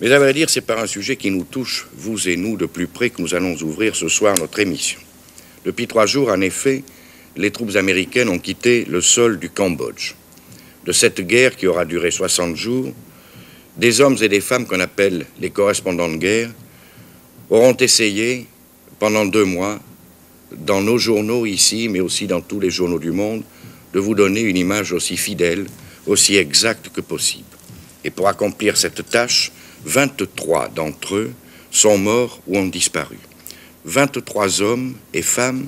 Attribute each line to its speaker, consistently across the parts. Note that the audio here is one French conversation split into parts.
Speaker 1: Mais à vrai dire, c'est par un sujet qui nous touche, vous et nous, de plus près que nous allons ouvrir ce soir notre émission. Depuis 3 jours, en effet, les troupes américaines ont quitté le sol du Cambodge. De cette guerre qui aura duré 60 jours, des hommes et des femmes qu'on appelle les correspondants de guerre auront essayé, pendant 2 mois, dans nos journaux ici, mais aussi dans tous les journaux du monde, de vous donner une image aussi fidèle, aussi exacte que possible. Et pour accomplir cette tâche, 23 d'entre eux sont morts ou ont disparu. 23 hommes et femmes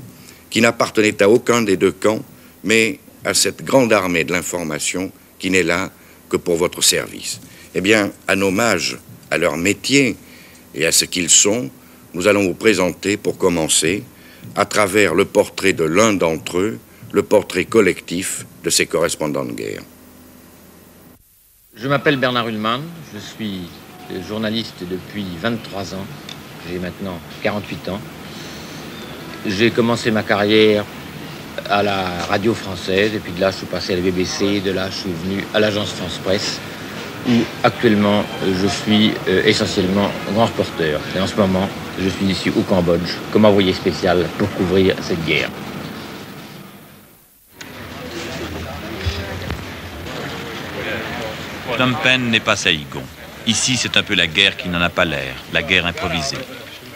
Speaker 1: qui n'appartenaient à aucun des 2 camps, mais à cette grande armée de l'information qui n'est là que pour votre service. Eh bien, en hommage à leur métier et à ce qu'ils sont, nous allons vous présenter, pour commencer, à travers le portrait de l'un d'entre eux, le portrait collectif de ces correspondants de guerre.
Speaker 2: Je m'appelle Bernard Ullmann, je suis journaliste depuis 23 ans, j'ai maintenant 48 ans. J'ai commencé ma carrière à la radio française, et puis de là je suis passé à la BBC, de là je suis venu à l'agence France Presse, où actuellement je suis essentiellement grand reporter. Et en ce moment, je suis ici au Cambodge comme envoyé spécial pour couvrir cette guerre.
Speaker 3: Phnom Penh n'est pas Saïgon. Ici, c'est un peu la guerre qui n'en a pas l'air, la guerre improvisée.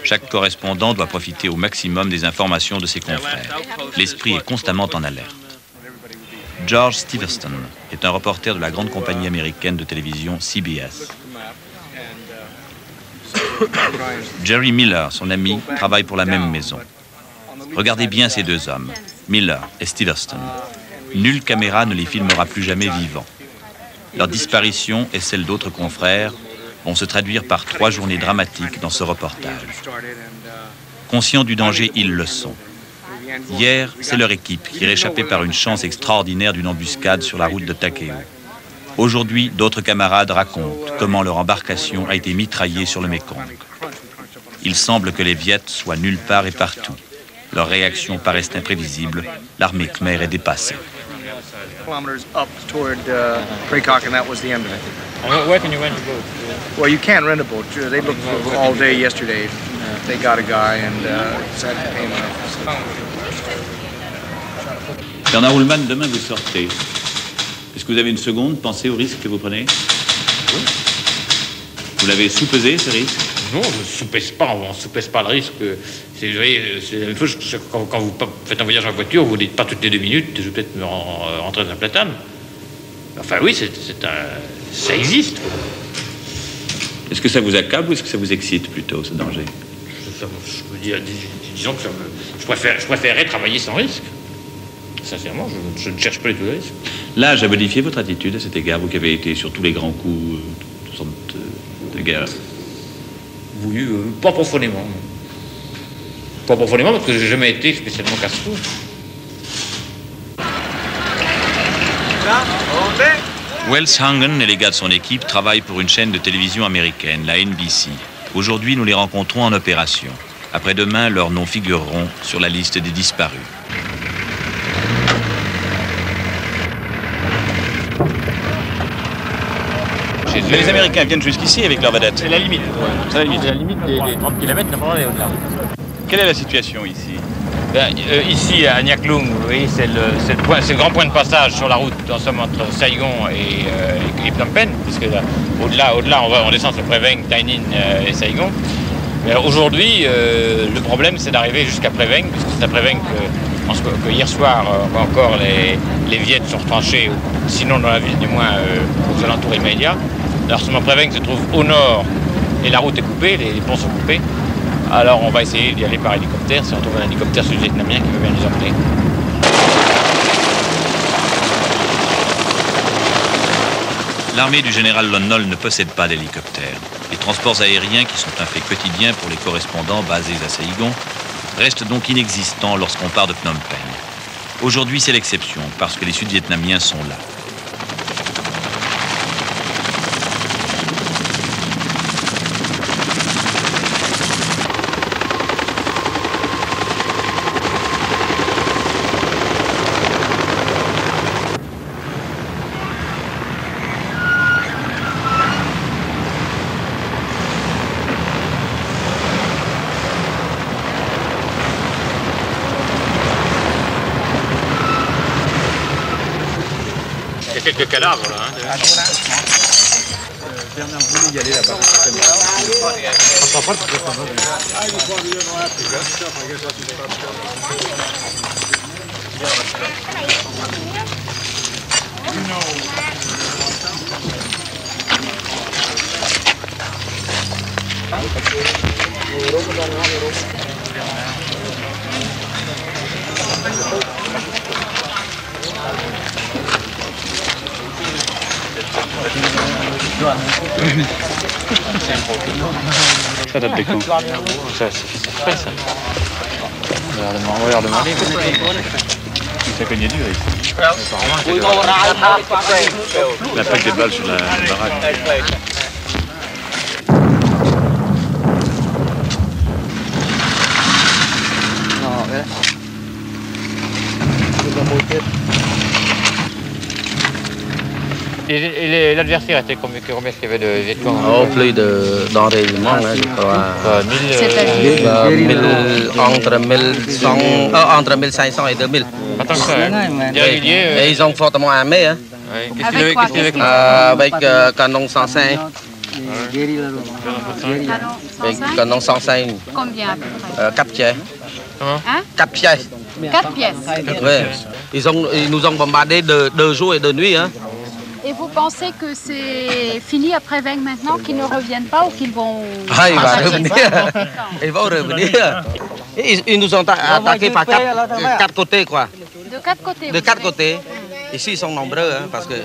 Speaker 3: Chaque correspondant doit profiter au maximum des informations de ses confrères. L'esprit est constamment en alerte. George Steverston est un reporter de la grande compagnie américaine de télévision CBS. Jerry Miller, son ami, travaille pour la même maison. Regardez bien ces 2 hommes, Miller et Steverston. Nulle caméra ne les filmera plus jamais vivants. Leur disparition et celle d'autres confrères vont se traduire par 3 journées dramatiques dans ce reportage. Conscients du danger, ils le sont. Hier, c'est leur équipe qui réchappait par une chance extraordinaire d'une embuscade sur la route de Takeo. Aujourd'hui, d'autres camarades racontent comment leur embarcation a été mitraillée sur le Mékong. Il semble que les Viettes soient nulle part et partout. Leurs réactions paraissent imprévisibles. L'armée khmer est dépassée.
Speaker 4: Kilometers up toward Praycock, and that was the end of it.
Speaker 2: Where can you rent a boat?
Speaker 4: Well, you can't rent a boat. They looked all day yesterday. They got a guy and decided to pay him enough.
Speaker 3: Bernard Ullmann, demain vous sortez. Est-ce que vous avez une seconde pensée au risque que vous prenez?
Speaker 2: Oui.
Speaker 3: Vous l'avez sous-pesé, ce risque?
Speaker 2: Non, on ne soupèse pas le risque. C'est la même chose quand vous faites un voyage en voiture, vous ne dites pas toutes les 2 minutes, je vais peut-être me rentrer dans un platane. Enfin oui, ça existe.
Speaker 3: Est-ce que ça vous accable ou est-ce que ça vous excite plutôt, ce danger?
Speaker 2: Je veux dire, disons que je préférerais travailler sans risque. Sincèrement, je ne cherche pas du tout le risque.
Speaker 3: L'âge a modifié votre attitude à cet égard, vous qui avez été sur tous les grands coups de guerre?
Speaker 2: Oui, pas profondément. Pas profondément parce que j'ai jamais été spécialement casse-cou.
Speaker 3: Wells Hangen et les gars de son équipe travaillent pour une chaîne de télévision américaine, la NBC. Aujourd'hui, nous les rencontrons en opération. Après-demain, leurs noms figureront sur la liste des disparus. Mais les Américains viennent jusqu'ici avec leurs vedettes.
Speaker 2: C'est la limite. C'est la limite des 30 km, n'importe au-delà.
Speaker 3: Quelle est la situation ici?
Speaker 2: Ici, à Nyak Lung, vous voyez, c'est le grand point de passage sur la route, en somme, entre Saigon et Phnom Penh, puisque au-delà, on descend sur Preveng, Tai Ninh et Saigon. Mais aujourd'hui, le problème, c'est d'arriver jusqu'à Preveng, puisque c'est à Preveng que hier soir, encore, les Viettes sont retranchés, sinon dans la ville, du moins aux alentours immédiats. Alors, seulement Preveng se trouve au nord, et la route est coupée, les ponts sont coupés. Alors on va essayer d'y aller par hélicoptère, si on trouve un hélicoptère sud-vietnamien qui veut bien nous emmener.
Speaker 3: L'armée du général Lon Nol ne possède pas d'hélicoptère. Les transports aériens, qui sont un fait quotidien pour les correspondants basés à Saïgon, restent donc inexistants lorsqu'on part de Phnom Penh. Aujourd'hui, c'est l'exception, parce que les Sud-Vietnamiens sont là.
Speaker 2: y a quelques cadavres là. Hein,
Speaker 4: Bernard voulait y aller là-bas.
Speaker 2: Ça date de quand? Ça, c'est frais ça. On va leur demander. Ça cognait dur ici.
Speaker 3: La plaque des balles sur la baraque.
Speaker 2: Et l'adversaire était combien qu'il y avait de Viet Cong?
Speaker 5: Oh, plus d'enrayement, je crois. Entre 1500 et 2000.
Speaker 2: Pas tant que ça, hein. Des réguliers.
Speaker 5: Et ils ont fortement armé, hein.
Speaker 2: Ouais. Qu'est-ce qu'il avait
Speaker 5: Avec canon 105. Avec canon 105.
Speaker 6: Combien à peu près?
Speaker 5: 4 pièces.
Speaker 2: Comment?
Speaker 6: Hein?
Speaker 5: 4 pièces.
Speaker 6: 4 pièces.
Speaker 5: Ouais. Ils nous ont bombardé de 2 jours et de nuit, hein.
Speaker 6: Et vous pensez que c'est fini après Veng maintenant, qu'ils ne reviennent pas ou qu'ils vont...
Speaker 5: Ah, ils vont revenir. Ils vont revenir. Ils nous ont attaqués par 4 côtés, quoi.
Speaker 6: De 4 côtés?
Speaker 5: De 4 côtés. Ici, ils sont nombreux, hein, parce que...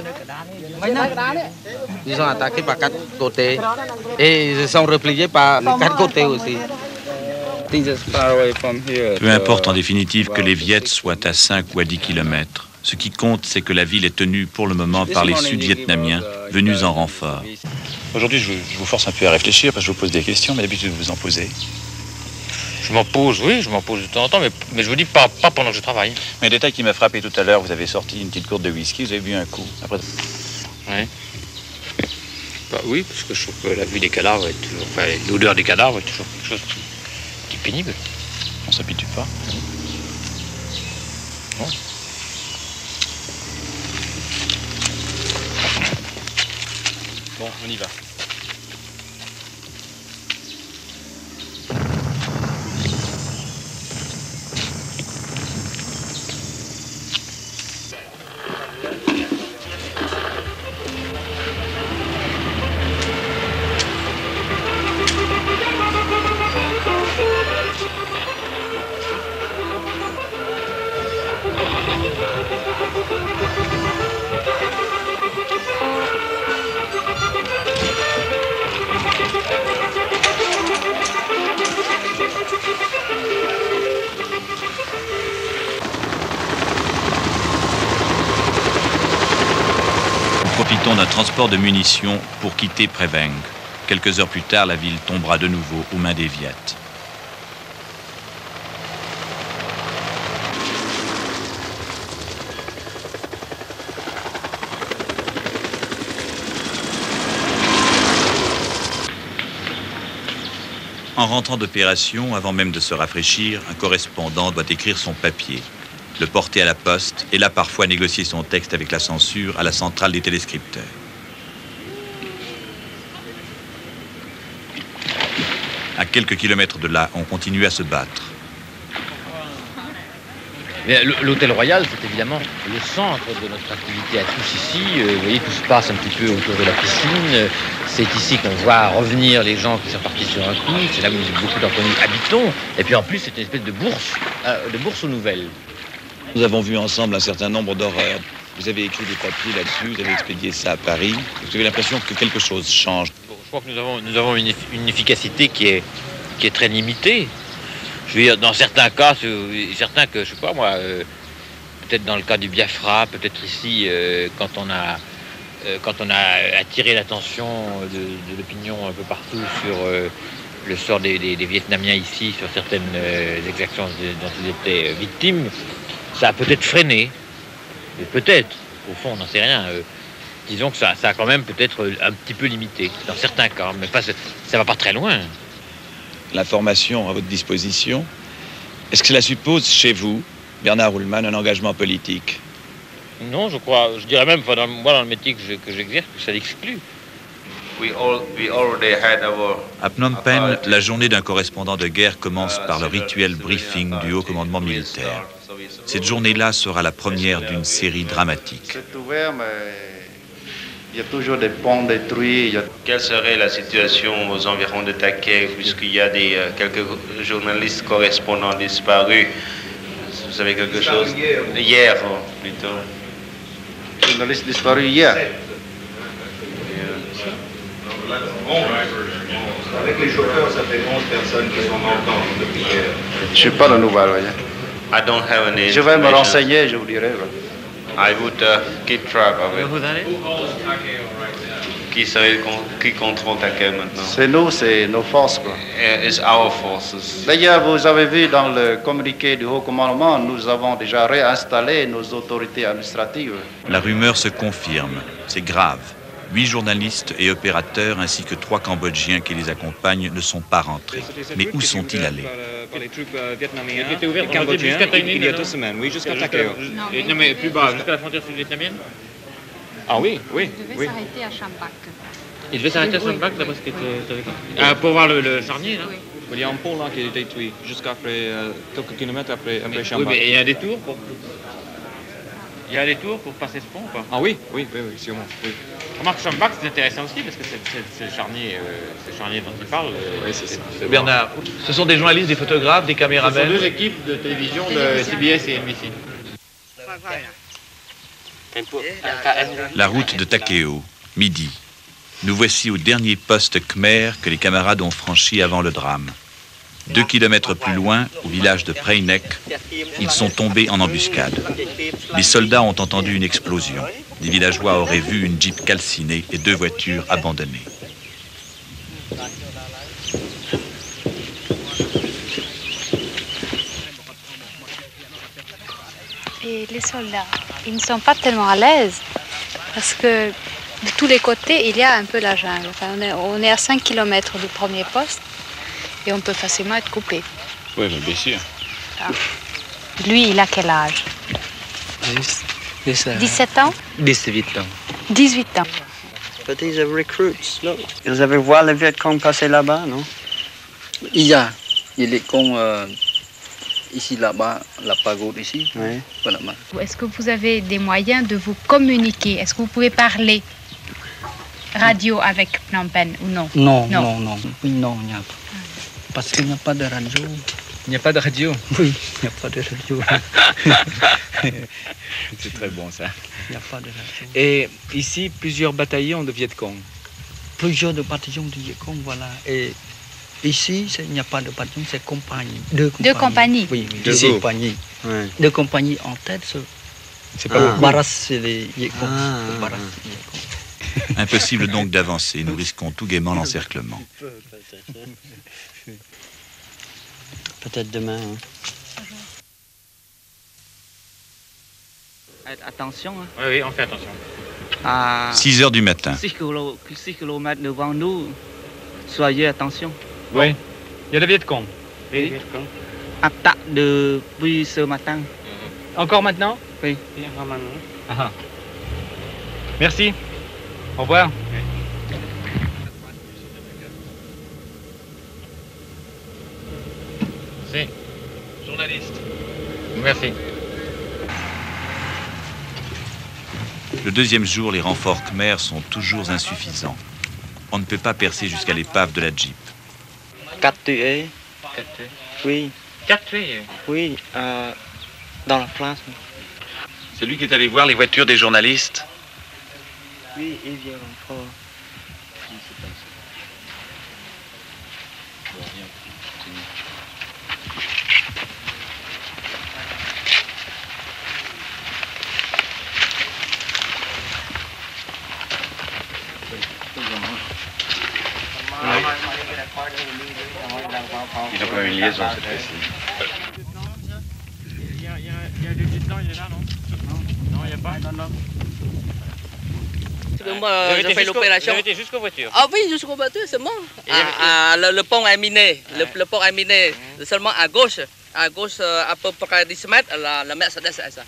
Speaker 5: Ils ont attaqué par 4 côtés. Et ils sont repliés par 4 côtés aussi.
Speaker 3: Peu importe en définitive que les Viettes soient à 5 ou à 10 kilomètres. Ce qui compte, c'est que la ville est tenue pour le moment par les Sud-Vietnamiens venus en renfort.
Speaker 7: Aujourd'hui, je vous force un peu à réfléchir parce que je vous pose des questions, mais d'habitude vous en posez.
Speaker 2: Je m'en pose, oui, je m'en pose de temps en temps, mais je vous dis pas pendant que je travaille.
Speaker 7: Mais un détail qui m'a frappé tout à l'heure, vous avez sorti une petite gourde de whisky, vous avez bu un coup. Après...
Speaker 2: Oui. Bah oui, parce que je trouve que la vue des cadavres est toujours... Enfin, l'odeur des cadavres est toujours quelque chose qui est pénible.
Speaker 7: On s'habitue pas.
Speaker 2: Bon. Bon, on y va.
Speaker 3: Profitons d'un transport de munitions pour quitter Pre Veng. Quelques heures plus tard, la ville tombera de nouveau aux mains des Viettes. En rentrant d'opération, avant même de se rafraîchir, un correspondant doit écrire son papier, le porter à la poste et là parfois négocier son texte avec la censure à la centrale des téléscripteurs. À quelques kilomètres de là, on continue à se battre.
Speaker 2: L'hôtel Royal, c'est évidemment le centre de notre activité à tous ici. Vous voyez, tout se passe un petit peu autour de la piscine. C'est ici qu'on voit revenir les gens qui sont partis sur un coup. C'est là où beaucoup d'entre nous habitons. Et puis en plus, c'est une espèce de bourse aux nouvelles.
Speaker 7: Nous avons vu ensemble un certain nombre d'horreurs. Vous avez écrit des papiers là-dessus, vous avez expédié ça à Paris. Vous avez l'impression que quelque chose change.
Speaker 2: Bon, je crois que nous avons une efficacité qui est très limitée. Je veux dire, dans certains cas, certains que, je sais pas moi, peut-être dans le cas du Biafra, peut-être ici, quand on a attiré l'attention de l'opinion un peu partout sur le sort des Vietnamiens ici, sur certaines exactions dont ils étaient victimes, ça a peut-être freiné. Peut-être, au fond, on n'en sait rien. Disons que ça a quand même peut-être un petit peu limité, dans certains cas, mais pas, ça va pas très loin.
Speaker 7: L'information à votre disposition, est-ce que cela suppose chez vous, Bernard Oulman, un engagement politique?
Speaker 2: Non, je crois, je dirais même, moi dans le métier que j'exerce, que ça l'exclut.
Speaker 3: À Phnom Penh, la journée d'un correspondant de guerre commence par le rituel briefing du haut commandement militaire. Cette journée-là sera la première d'une série dramatique.
Speaker 8: Il y a toujours des ponts détruits.
Speaker 9: Quelle serait la situation aux environs de Takeo, puisqu'il y a quelques journalistes correspondants disparus? Vous savez quelque chose? Hier, plutôt.
Speaker 8: Journalistes disparus hier.
Speaker 10: Avec les chauffeurs, ça fait 11 personnes qui sont mortes depuis hier.
Speaker 8: Je n'ai pas de nouvelles, voyez.
Speaker 9: I don't have any
Speaker 8: Je vais me renseigner, je vous dirai.
Speaker 9: I would keep track of it.
Speaker 2: Vous allez?
Speaker 9: Qui contrôle Takeo maintenant?
Speaker 8: C'est nous, c'est nos forces, quoi.
Speaker 9: It's our forces.
Speaker 8: D'ailleurs, vous avez vu dans le communiqué du haut commandement, nous avons déjà réinstallé nos autorités administratives.
Speaker 3: La rumeur se confirme. C'est grave. 8 journalistes et opérateurs ainsi que 3 Cambodgiens qui les accompagnent ne sont pas rentrés. Mais où sont-ils allés?
Speaker 11: Par les troupes vietnamiennes et cambodgiennes il y a 2 semaines, oui, jusqu'à Takeo.
Speaker 2: Non, mais plus bas, jusqu'à la frontière sud-vietnamienne?
Speaker 11: Ah oui, oui,
Speaker 6: Il
Speaker 11: oui.
Speaker 6: devait s'arrêter à Champak.
Speaker 2: Il devait s'arrêter à Champak, d'après ce que tu avais dit. Pour voir le charnier, là?
Speaker 6: Oui.
Speaker 11: Il y a un pont là qui est détruit, jusqu'après quelques kilomètres après
Speaker 2: Oui,
Speaker 11: Champak.
Speaker 2: mais il y a un détour pour... Il y a un détour pour passer ce pont ou pas?
Speaker 11: Ah oui, oui, oui, oui, sûrement, oui.
Speaker 2: Remarque, Champak, c'est intéressant aussi, parce que c'est le charnier dont il parle.
Speaker 11: Oui, c'est ça.
Speaker 7: Bernard, ce sont des journalistes, des photographes, des
Speaker 2: Ce
Speaker 7: caméramans.
Speaker 2: sont 2 équipes de télévision de CBS et NBC.
Speaker 3: La route de Takeo, midi. Nous voici au dernier poste khmer que les camarades ont franchi avant le drame. 2 kilomètres plus loin, au village de Prainek, ils sont tombés en embuscade. Les soldats ont entendu une explosion. Les villageois auraient vu une jeep calcinée et 2 voitures abandonnées.
Speaker 6: Et les soldats, ils ne sont pas tellement à l'aise parce que de tous les côtés, il y a un peu la jungle. Enfin, on est à 5 km du premier poste et on peut facilement être coupé.
Speaker 7: Oui, mais bien sûr.
Speaker 6: Ah. Lui, il a quel âge? 17 ans?
Speaker 5: 18 ans.
Speaker 6: 18 ans.
Speaker 5: But these are recruits, look. Vous avez vu le Viet Cong passer là-bas, non? Il y a les Cong ici, là-bas, la pagode ici. Oui. Voilà.
Speaker 6: Est-ce que vous avez des moyens de vous communiquer? Est-ce que vous pouvez parler radio avec Phnom Penh ou non?
Speaker 5: Non, non, non. Oui, non, il n'y a pas. Parce qu'il n'y a pas de radio.
Speaker 11: Il n'y a pas de radio?
Speaker 5: Oui, il n'y a pas de radio.
Speaker 11: C'est très bon ça.
Speaker 5: Il n'y a pas de radio.
Speaker 11: Et ici, plusieurs bataillons de Viet Cong.
Speaker 5: Plusieurs de bataillons de Viet Cong, voilà. Et ici, il n'y a pas de bataillon, c'est compagnie. 2 compagnies. Oui, oui, 2 compagnies. Ouais. 2 compagnies en tête.
Speaker 11: C'est pas beaucoup.
Speaker 5: Barras, c'est les Viet Cong.
Speaker 3: Impossible donc d'avancer. Nous risquons tout gaiement l'encerclement.
Speaker 5: Peut-être demain.
Speaker 12: Attention. Hein.
Speaker 2: Oui, on fait attention.
Speaker 12: À
Speaker 3: 6 heures du matin.
Speaker 12: 6 km devant nous, soyez attention.
Speaker 11: Oui, il y a le Viet Cong.
Speaker 12: Oui. Attaque depuis ce matin.
Speaker 11: Encore maintenant?
Speaker 12: Oui.
Speaker 11: Ah. Merci. Au revoir.
Speaker 2: Si.
Speaker 7: Journaliste.
Speaker 2: Merci.
Speaker 3: Le 2e jour, les renforts khmers sont toujours insuffisants. On ne peut pas percer jusqu'à l'épave de la jeep.
Speaker 5: 4 tués.
Speaker 2: 4 tués?
Speaker 5: Oui.
Speaker 2: 4 tués?
Speaker 5: Oui, dans la place.
Speaker 7: C'est lui qui est allé voir les voitures des journalistes.
Speaker 5: Oui, il vient encore.
Speaker 7: Ils ont quand même une liaison cette fois-ci.
Speaker 2: Il y a le lieutenant, il est là, non? Non, il n'y a pas? Non.
Speaker 5: Je fais l'opération.
Speaker 2: Vous avez été jusqu'aux voitures?
Speaker 5: Ah oui, jusqu'aux voitures, c'est bon. Le pont est miné. Le pont est miné. Seulement à gauche, à peu près 10 mètres, la mer se descend.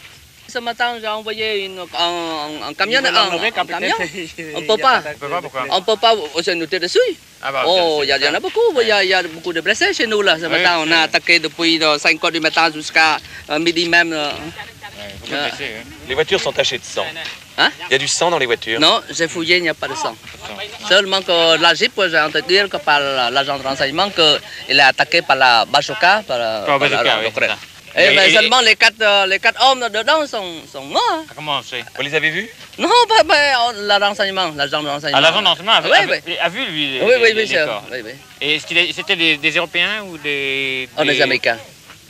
Speaker 13: Ce matin, j'ai envoyé un camion. On ne peut pas. On ne peut pas se noter dessus. Oh, il y en a beaucoup. Il y a beaucoup de blessés chez nous. Là. Ce matin, on a attaqué depuis 5 heures du matin jusqu'à midi même.
Speaker 14: Les voitures sont tachées de sang.
Speaker 13: Hein?
Speaker 14: Il y a du sang dans les voitures?
Speaker 13: Non, j'ai fouillé, il n'y a pas de sang. Seulement que la Jeep, j'ai entendu dire que par l'agent de renseignement qu'il est attaqué par la bazooka. Mais seulement les quatre hommes dedans sont morts. Hein.
Speaker 2: Comment c'est?
Speaker 14: Vous les avez vus?
Speaker 13: Non, l'agent de renseignement.
Speaker 2: Ah, l'agent de renseignement a vu, lui, les corps.
Speaker 13: Oui.
Speaker 2: Et est-ce que c'était des Européens ou des...
Speaker 13: des Américains.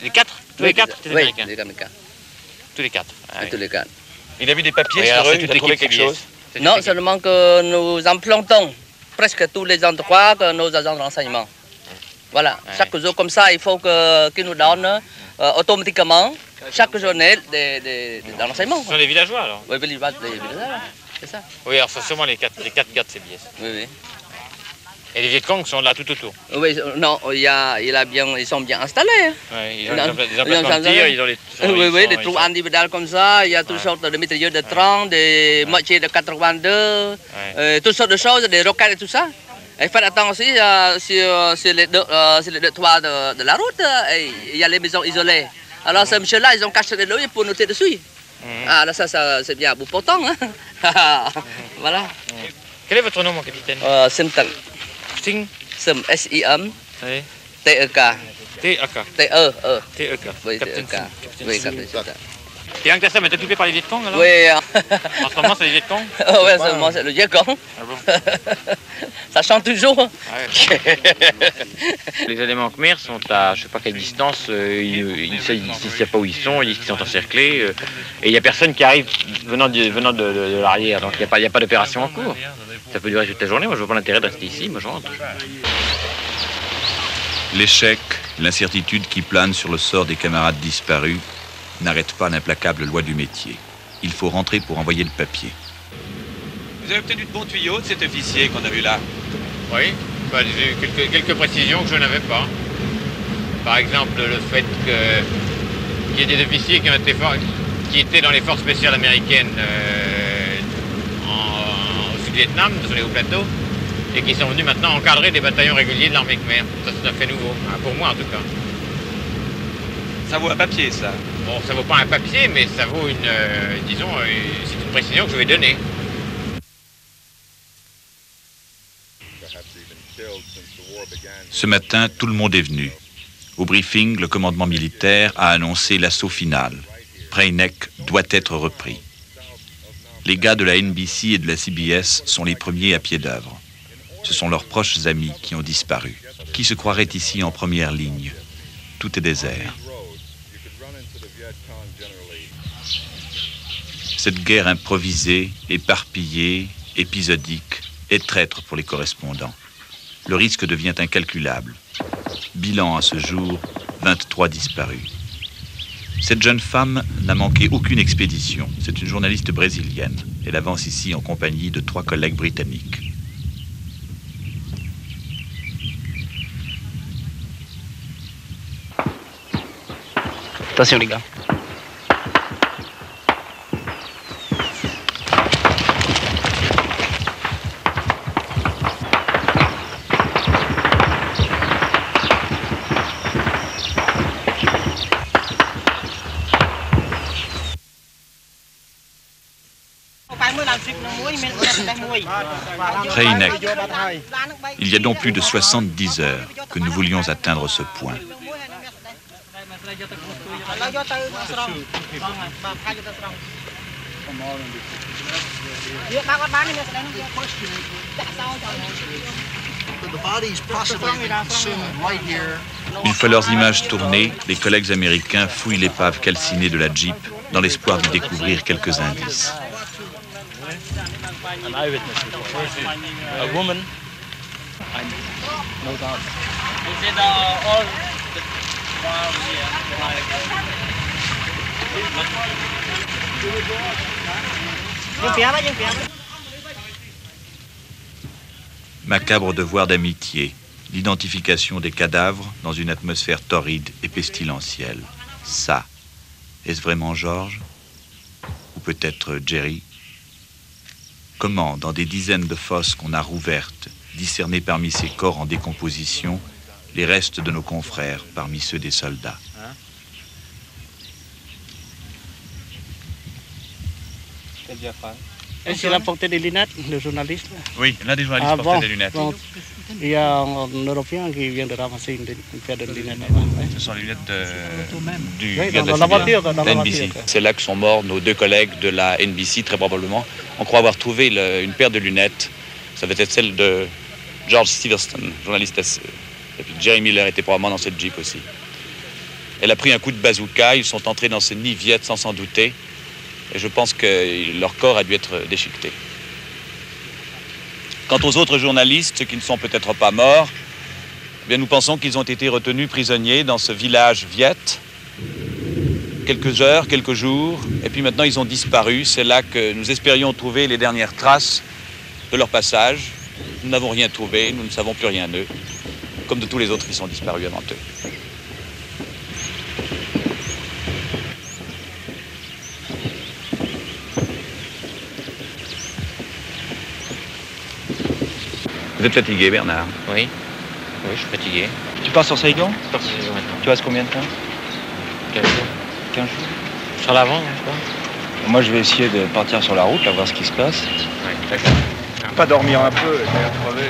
Speaker 2: Les quatre? Tous les quatre, c'était des Américains?
Speaker 13: Oui, des Américains.
Speaker 2: Tous les quatre?
Speaker 13: Tous les quatre.
Speaker 14: Il a vu des papiers sur eux, il a trouvé quelque chose?
Speaker 13: Non, seulement que nous implantons presque tous les endroits que nos agents de renseignement. Voilà, chaque jour comme ça, il faut qu'ils nous donnent automatiquement, chaque journée, des renseignements.
Speaker 2: Ce sont les villageois alors?
Speaker 13: Oui, les villageois, c'est ça.
Speaker 2: Oui, alors c'est sûrement les quatre gars de CBS.
Speaker 13: Oui.
Speaker 2: Et les Vietcong sont là tout autour?
Speaker 13: Oui, non, ils sont bien installés. Hein.
Speaker 2: Oui, ils ont des emplacements de tir, ils ont les...
Speaker 13: Oui, des trous individuels comme ça, il y a toutes sortes de mitrailleurs de 30, des mortiers de 82, toutes sortes de choses, des roquettes et tout ça. Et faites attention aussi sur les deux toits de la route, il y a les maisons isolées. Alors ces messieurs-là, ils ont caché des lois pour noter dessus. Ah, là, ça c'est bien beau pourtant. Hein. Voilà.
Speaker 2: Quel est votre nom, mon capitaine?
Speaker 13: Simton.
Speaker 2: Sting?
Speaker 13: Sim, S-I-M.
Speaker 2: Oui.
Speaker 13: T-E-K.
Speaker 2: T-E-K.
Speaker 13: T-E-E.
Speaker 2: T-E-K.
Speaker 13: Oui, T-E-K. Oui, capitaine Simton.
Speaker 2: Et Hank Tassam est occupé par les Vietcong alors?
Speaker 13: Oui.
Speaker 2: En ce moment, c'est les Vietcong?
Speaker 13: Oui, seulement c'est le Vietcong.
Speaker 2: Ah bon?
Speaker 13: Ça chante toujours.
Speaker 2: Les éléments Khmer sont à je sais pas quelle distance, ils ne savent pas où ils sont, ils disent qu'ils sont encerclés, et il n'y a personne qui arrive venant de l'arrière, donc il n'y a pas d'opération en cours. Ça peut durer toute la journée, moi je vois pas l'intérêt de rester ici, moi je rentre.
Speaker 3: L'échec, l'incertitude qui plane sur le sort des camarades disparus n'arrête pas l'implacable loi du métier. Il faut rentrer pour envoyer le papier.
Speaker 14: Vous avez obtenu de bons tuyaux de cet officier qu'on a vu là?
Speaker 2: Oui, j'ai eu quelques précisions que je n'avais pas. Par exemple, le fait qu'il y ait des officiers qui étaient dans les forces spéciales américaines au Sud-Vietnam, sur les hauts plateaux, et qui sont venus maintenant encadrer des bataillons réguliers de l'armée Khmer. Ça, c'est un fait nouveau, pour moi en tout cas.
Speaker 14: Ça vaut un papier, ça?
Speaker 2: Bon, ça vaut pas un papier, mais ça vaut c'est une précision que je vais donner.
Speaker 3: Ce matin, tout le monde est venu. Au briefing, le commandement militaire a annoncé l'assaut final. Prey Neck doit être repris. Les gars de la NBC et de la CBS sont les premiers à pied d'œuvre. Ce sont leurs proches amis qui ont disparu. Qui se croirait ici en première ligne? Tout est désert. Cette guerre improvisée, éparpillée, épisodique, est traître pour les correspondants. Le risque devient incalculable. Bilan à ce jour, 23 disparus. Cette jeune femme n'a manqué aucune expédition. C'est une journaliste brésilienne. Elle avance ici en compagnie de 3 collègues britanniques.
Speaker 5: Attention les gars.
Speaker 3: Prey Neck. Il y a donc plus de 70 heures que nous voulions atteindre ce point. Une fois leurs images tournées, les collègues américains fouillent l'épave calcinée de la Jeep dans l'espoir d'y découvrir quelques indices.
Speaker 5: An eyewitness a woman. No doubt. Is it all
Speaker 3: Macabre devoir d'amitié, l'identification des cadavres dans une atmosphère torride et pestilentielle. Ça, est-ce vraiment Georges? peut-être Jerry. Comment, dans des dizaines de fosses qu'on a rouvertes, discerner parmi ces corps en décomposition les restes de nos confrères parmi ceux des soldats?
Speaker 12: Est-ce qu'il a porté des lunettes, le journaliste?
Speaker 3: Oui, l'un des journalistes portait des lunettes.
Speaker 12: Bon, il y a un Européen qui vient de ramasser une paire de lunettes.
Speaker 3: Ce sont les lunettes du
Speaker 12: oui,
Speaker 3: gars de
Speaker 12: la voiture, dans la
Speaker 3: NBC.
Speaker 12: voiture.
Speaker 3: C'est là que sont morts nos deux collègues de la NBC, très probablement. On croit avoir trouvé une paire de lunettes. Ça devait être celle de George Stevenston, journaliste. Et puis Jerry Miller était probablement dans cette Jeep aussi. Elle a pris un coup de bazooka, ils sont entrés dans ce nid Viet sans s'en douter. Et je pense que leur corps a dû être déchiqueté. Quant aux autres journalistes, ceux qui ne sont peut-être pas morts, eh bien nous pensons qu'ils ont été retenus prisonniers dans ce village Viet. Quelques heures, quelques jours, et puis maintenant ils ont disparu. C'est là que nous espérions trouver les dernières traces de leur passage. Nous n'avons rien trouvé, nous ne savons plus rien d'eux. Comme de tous les autres qui sont disparus avant eux. Vous êtes fatigué, Bernard?
Speaker 2: Oui. Oui, je suis fatigué.
Speaker 5: Tu pars sur Saigon?
Speaker 2: Je pars sur Saigon maintenant.
Speaker 5: Tu restes combien de temps?
Speaker 2: 15 jours.
Speaker 5: 15 jours?
Speaker 2: Sur l'avant, je crois.
Speaker 5: Moi, je vais essayer de partir sur la route, là, voir ce qui se passe.
Speaker 2: Oui, d'accord.
Speaker 4: Pas dormir un peu, et crever.